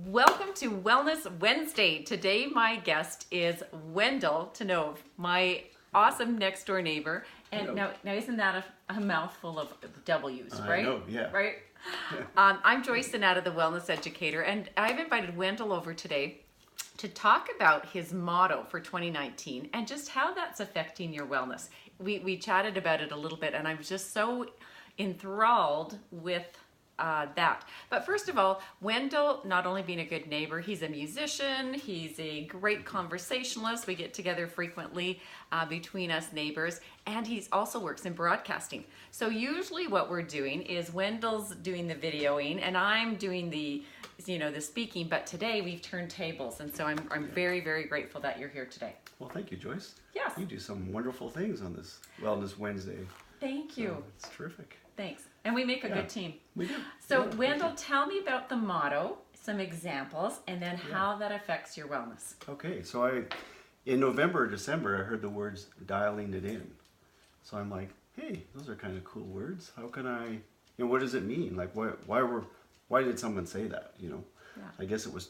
Welcome to Wellness Wednesday. Today my guest is Wendell Tenove, my awesome next door neighbor. And now isn't that a mouthful of W's, right? I know, yeah. Right? Yeah. I'm Joyce, Sunada, the Wellness Educator, and I've invited Wendell over today to talk about his motto for 2019 and just how that's affecting your wellness. We chatted about it a little bit, and I'm just so enthralled with that. But first of all, Wendell, not only being a good neighbor, he's a musician, he's a great conversationalist. We get together frequently between us neighbors, and he also works in broadcasting. So usually what we're doing is Wendell's doing the videoing and I'm doing the speaking, but today we've turned tables, and so I'm very, very grateful that you're here today. Well, thank you, Joyce. Yes. You do some wonderful things on this Wellness Wednesday. Thank you. So it's terrific. Thanks. And we make a good team. We do. So Yeah, Wendell, tell me about the motto, some examples, and then how that affects your wellness. Okay, so in November or December, I heard the words dialing it in. So I'm like, hey, those are kind of cool words. How can I, what does it mean? Like, why did someone say that, Yeah. I guess it was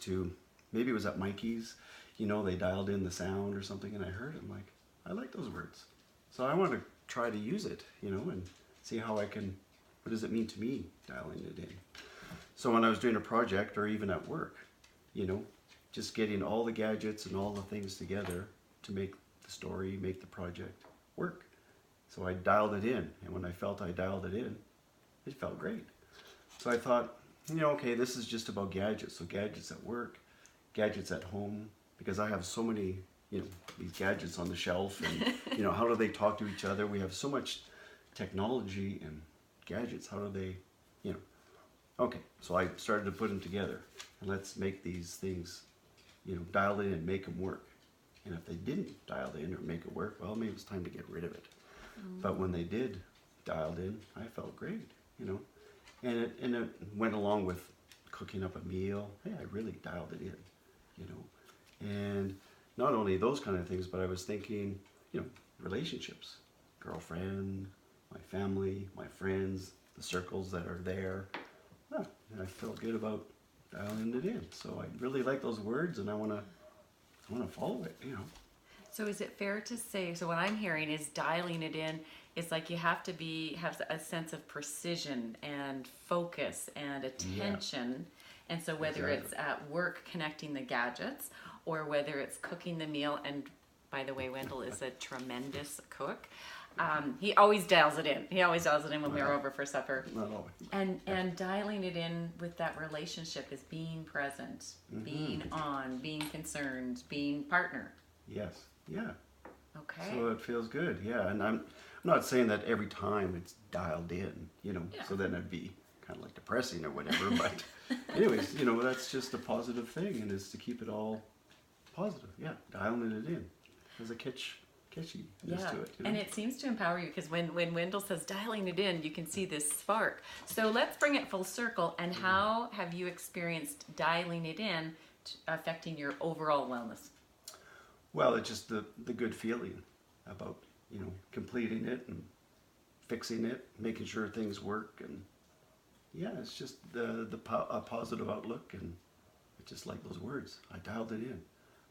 maybe it was at Mikey's, they dialed in the sound or something, and I heard it. I'm like, I like those words. So I want to try to use it, and see how what does it mean to me, dialing it in. So when I was doing a project, or even at work, just getting all the gadgets and all the things together to make the story, make the project work. So I dialed it in, and when I felt I dialed it in, it felt great. So I thought, okay, this is just about gadgets. So gadgets at work, gadgets at home, because I have so many, these gadgets on the shelf, and, how do they talk to each other? We have so much technology and gadgets. How do they, Okay, so I started to put them together, and let's make these things, dial in and make them work. And if they didn't dial in or make it work, well, maybe it's time to get rid of it. But when they did dial in, I felt great, And it went along with cooking up a meal. Hey, I really dialed it in, And not only those kind of things, but I was thinking, relationships, girlfriend, my family, my friends, the circles that are there. And I felt good about dialing it in. So I really like those words, and I want to follow it, So is it fair to say, so what I'm hearing is dialing it in, it's like you have to have a sense of precision and focus and attention. Yeah. And so whether it's at work connecting the gadgets, or whether it's cooking the meal, and by the way, Wendell is a tremendous cook. He always dials it in. He always dials it in when we're over for supper. Not always. And dialing it in with that relationship is being present, being on, being concerned, being partner. Yes. Yeah. Okay. So it feels good. Yeah. And I'm not saying that every time it's dialed in, so then it'd be kind of like depressing or whatever. But anyways, that's just a positive thing, and is to keep it all positive. Yeah. Dialing it in. There's a catchiness to it. And it seems to empower you, because when Wendell says dialing it in, you can see this spark. So let's bring it full circle. And how have you experienced dialing it in affecting your overall wellness? Well, it's just the good feeling about, completing it and fixing it, making sure things work. And yeah, it's just a positive outlook. And it's just like those words. I dialed it in.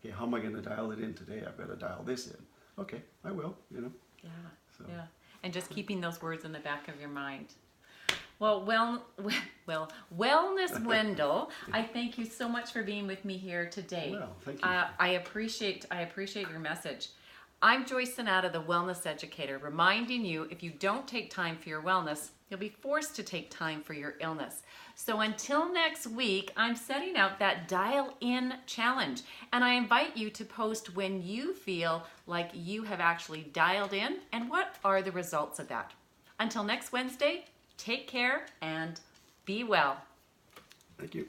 Okay, how am I going to dial it in today? I've got to dial this in. Okay, I will, Yeah, so. Yeah. And just keeping those words in the back of your mind. Well, Wellness Wendell, I thank you so much for being with me here today. Well, thank you. I appreciate your message. I'm Joyce Sunada, the Wellness Educator, reminding you, if you don't take time for your wellness, you'll be forced to take time for your illness. So until next week, I'm setting out that Dial In Challenge, and I invite you to post when you feel like you have actually dialed in and what are the results of that. Until next Wednesday, take care and be well. Thank you.